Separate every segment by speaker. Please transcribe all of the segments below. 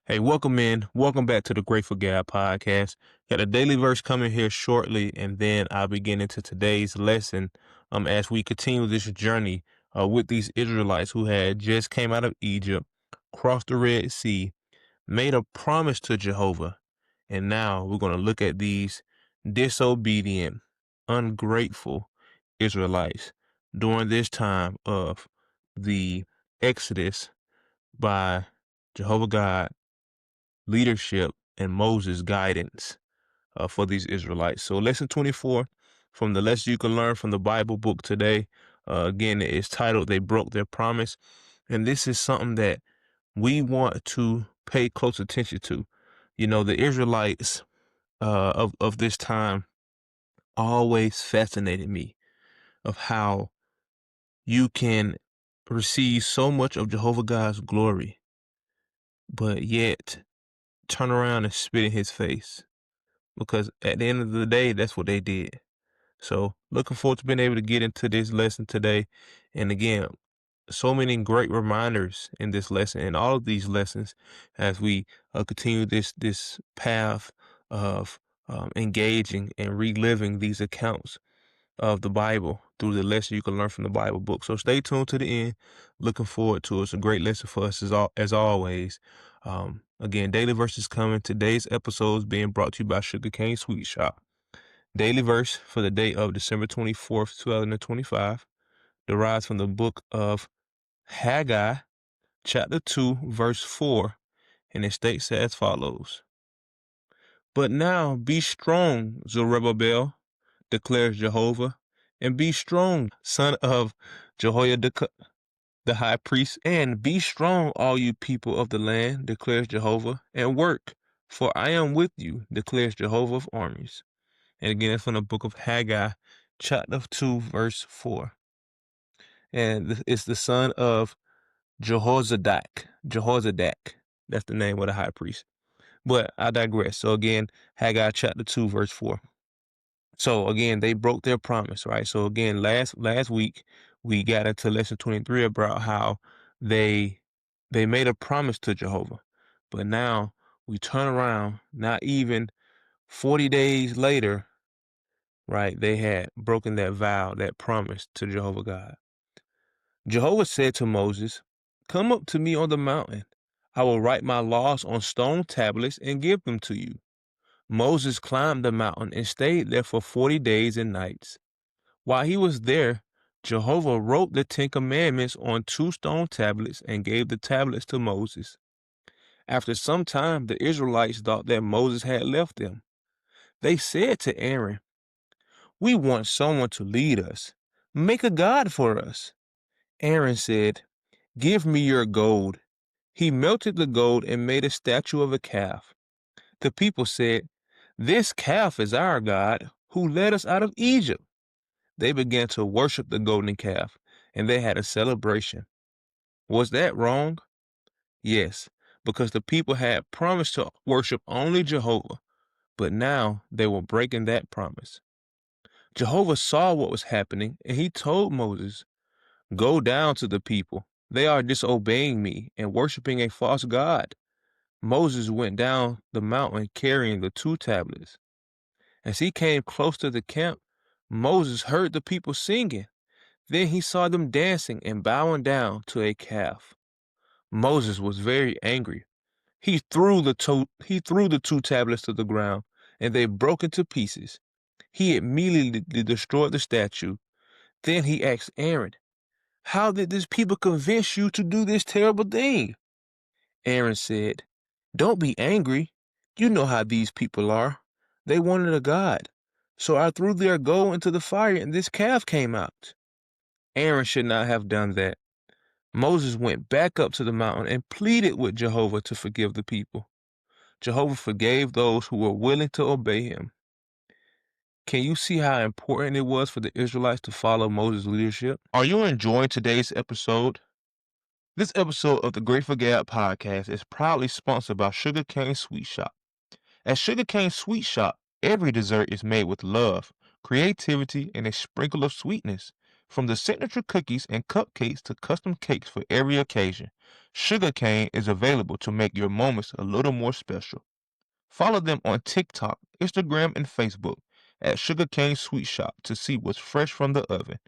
Speaker 1: Hey, welcome back to the Grateful Gab podcast. Got a daily verse coming here shortly, and then I'll be getting into today's lesson. As we continue this journey with these Israelites who had just came out of Egypt, crossed the Red Sea, made a promise to Jehovah, and now we're going to look at these disobedient, ungrateful Israelites during this time of the Exodus by Jehovah God leadership and Moses' guidance for these Israelites. So lesson 24 from the lesson you can learn from the Bible book today. Again, it's titled They Broke Their Promise. And this is something that we want to pay close attention to. You know, the Israelites of this time always fascinated me of how you can receive so much of Jehovah God's glory, but yet turn around and spit in his face. Because at the end of the day, that's what they did. So looking forward to being able to get into this lesson today. And again, so many great reminders in this lesson and all of these lessons as we continue this path of engaging and reliving these accounts of the Bible through the lesson you can learn from the Bible book. So stay tuned to the end. Looking forward to it. It's a great lesson for us as always. Again, daily verses coming. Today's episode is being brought to you by Sugarcane Sweet Shop. Daily verse for the day of December 24th, 2025 derives from the book of Haggai, chapter 2, verse 4, and it states as follows. But now be strong, Zerubbabel, declares Jehovah, and be strong, son of Jehoiada the high priest, and be strong, all you people of the land, declares Jehovah, and work, for I am with you, declares Jehovah of armies. And again, it's from the book of Haggai, chapter 2, verse 4. And it's the son of Jehozadak. That's the name of the high priest. But I digress. So again, Haggai chapter 2, verse 4. So again, they broke their promise, right? So again, last week we got into lesson 23 about how they made a promise to Jehovah. But now we turn around, not even 40 days later, right? They had broken that vow, that promise to Jehovah God. Jehovah said to Moses, "Come up to me on the mountain. I will write my laws on stone tablets and give them to you." Moses climbed the mountain and stayed there for 40 days and nights. While he was there, Jehovah wrote the 10 Commandments on 2 stone tablets and gave the tablets to Moses. After some time, the Israelites thought that Moses had left them. They said to Aaron, "We want someone to lead us. Make a god for us." Aaron said, "Give me your gold." He melted the gold and made a statue of a calf. The people said, "This calf is our God, who led us out of Egypt." They began to worship the golden calf, and they had a celebration. Was that wrong? Yes, because the people had promised to worship only Jehovah, but now they were breaking that promise. Jehovah saw what was happening, and he told Moses, "Go down to the people. They are disobeying me and worshiping a false god." Moses went down the mountain carrying the 2 tablets. As he came close to the camp, Moses heard the people singing. Then he saw them dancing and bowing down to a calf. Moses was very angry. He threw the 2 tablets to the ground, and they broke into pieces. He immediately destroyed the statue. Then he asked Aaron, "How did this people convince you to do this terrible thing?" Aaron said, "Don't be angry. You know how these people are. They wanted a god. So I threw their gold into the fire and this calf came out." Aaron should not have done that. Moses went back up to the mountain and pleaded with Jehovah to forgive the people. Jehovah forgave those who were willing to obey him. Can you see how important it was for the Israelites to follow Moses' leadership? Are you enjoying today's episode? This episode of the Grateful Gab podcast is proudly sponsored by Sugarcane Sweet Shop. At Sugarcane Sweet Shop, every dessert is made with love, creativity, and a sprinkle of sweetness. From the signature cookies and cupcakes to custom cakes for every occasion, sugarcane is available to make your moments a little more special. Follow them on TikTok, Instagram, and Facebook at Sugarcane Sweet Shop to see what's fresh from the oven.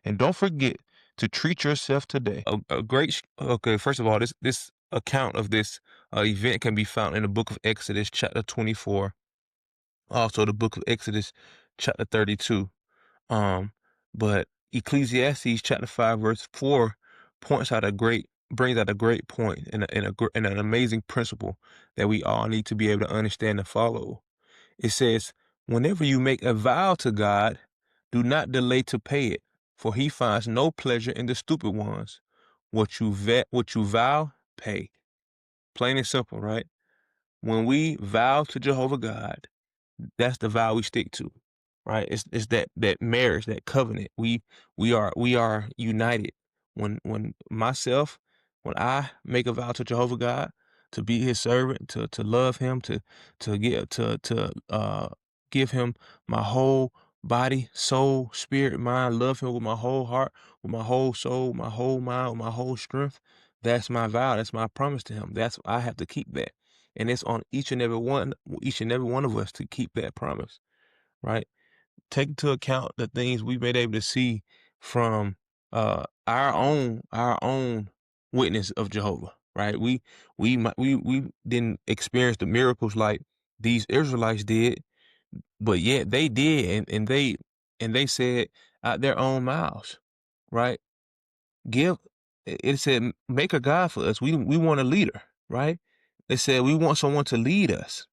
Speaker 1: And don't forget to treat yourself today. Okay, first of all, this account of this event can be found in the book of Exodus, chapter 24, also the book of Exodus, chapter 32. But Ecclesiastes chapter 5 verse 4 brings out a great point and an amazing principle that we all need to be able to understand and follow. It says, "Whenever you make a vow to God, do not delay to pay it, for he finds no pleasure in the stupid ones. What you vow, pay." Plain and simple, right? When we vow to Jehovah God, that's the vow we stick to, right? It's that marriage, that covenant. We are united. When I make a vow to Jehovah God to be His servant, to love Him, to give Him my whole body, soul, spirit, mind, love Him with my whole heart, with my whole soul, my whole mind, with my whole strength. That's my vow. That's my promise to Him. I have to keep that. And it's on each and every one of us to keep that promise, right? Take into account the things we've been able to see from our own witness of Jehovah, right? We didn't experience the miracles like these Israelites did, but yet they did, and they said out their own mouths, right? Give It said, make a God for us. We want a leader, right? It said we want someone to lead us.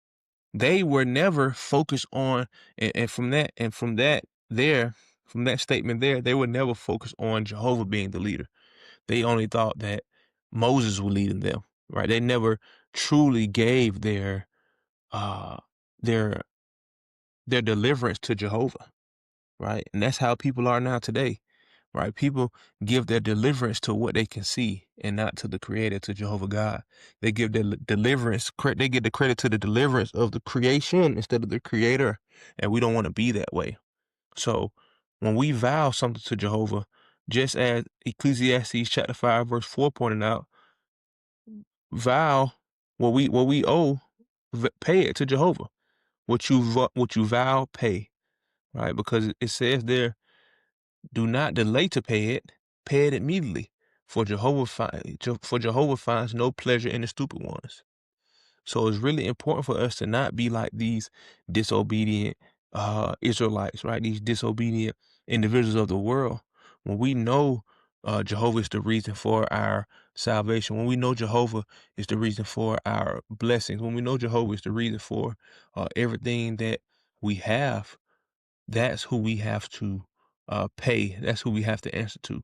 Speaker 1: They were never focused on, and from that statement there, they were never focused on Jehovah being the leader. They only thought that Moses was leading them, right? They never truly gave uh their their deliverance to Jehovah, right? And that's how people are now today, right? People give their deliverance to what they can see and not to the Creator, to Jehovah God. They give their they give the credit to the deliverance of the creation instead of the Creator, and we don't want to be that way. So when we vow something to Jehovah, just as Ecclesiastes chapter 5 verse 4 pointed out, vow what we owe, pay it to Jehovah. What you vow, pay, right? Because it says there, do not delay to pay it immediately, for Jehovah finds no pleasure in the stupid ones. So it's really important for us to not be like these disobedient Israelites, right? These disobedient individuals of the world. When we know Jehovah is the reason for our salvation, when we know Jehovah is the reason for our blessings, when we know Jehovah is the reason for everything that we have, that's who we have to pay. That's who we have to answer to,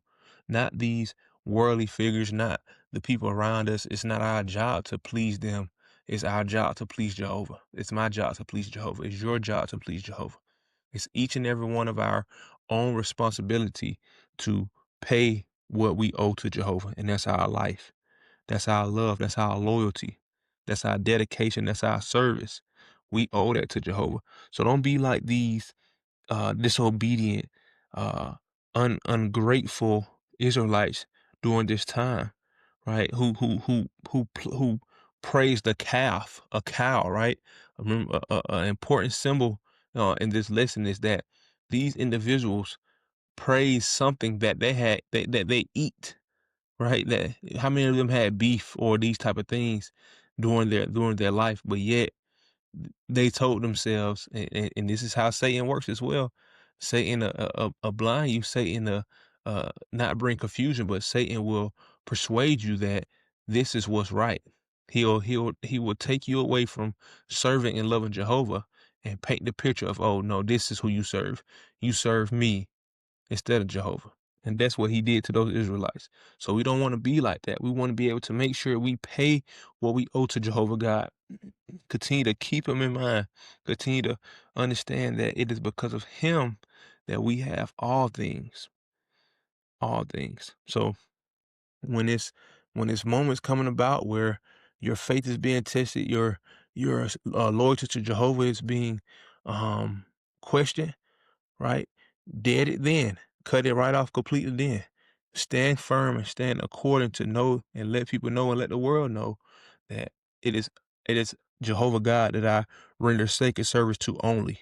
Speaker 1: not these worldly figures, not the people around us. It's not our job to please them. It's our job to please Jehovah. It's my job to please Jehovah. It's your job to please Jehovah. It's each and every one of our own responsibility to pay what we owe to Jehovah. And that's our life. That's our love. That's our loyalty. That's our dedication. That's our service. We owe that to Jehovah. So don't be like these disobedient, ungrateful Israelites during this time, right? Who praised a cow, right? Remember, an important symbol in this lesson is that these individuals praise something that that they eat, right? That how many of them had beef or these type of things during their life, but yet they told themselves, and this is how Satan works as well. Satan blind you, Satan not bring confusion, but Satan will persuade you that this is what's right. He will take you away from serving and loving Jehovah and paint the picture of, oh no, this is who you serve. You serve me instead of Jehovah. And that's what he did to those Israelites. So we don't want to be like that. We want to be able to make sure we pay what we owe to Jehovah God. Continue to keep him in mind. Continue to understand that it is because of him that we have all things. All things. So when it's moments coming about where your faith is being tested, your loyalty to Jehovah is being questioned, right? Dead it then. cut it right off completely then. Stand firm and stand according to know and let people know and let the world know that it is it is Jehovah God that I render sacred service to only,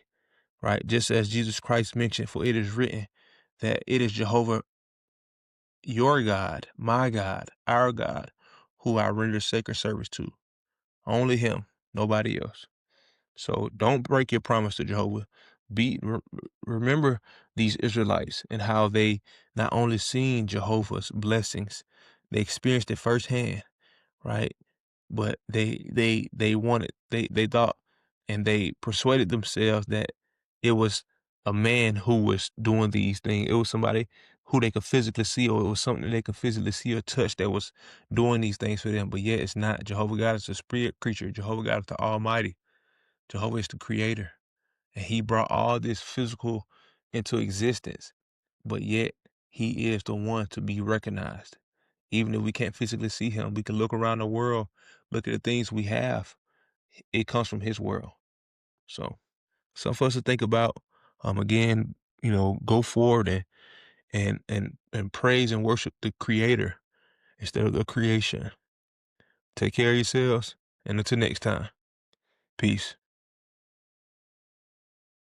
Speaker 1: right? Just as Jesus Christ mentioned, for it is written that it is Jehovah your God, my God, our God, who I render sacred service to. Only him, nobody else. So don't break your promise to Jehovah. Remember these Israelites and how they not only seen Jehovah's blessings, they experienced it firsthand, right? But they wanted they thought and they persuaded themselves that it was a man who was doing these things. It was somebody who they could physically see, or it was something they could physically see or touch that was doing these things for them. But yet it's not. Jehovah God is a spirit creature. Jehovah God is the Almighty. Jehovah is the creator. And he brought all this physical into existence. But yet he is the one to be recognized. Even if we can't physically see him, we can look around the world, look at the things we have. It comes from his world. So something for us to think about. Again, go forward and praise and worship the creator instead of the creation. Take care of yourselves, and until next time. Peace.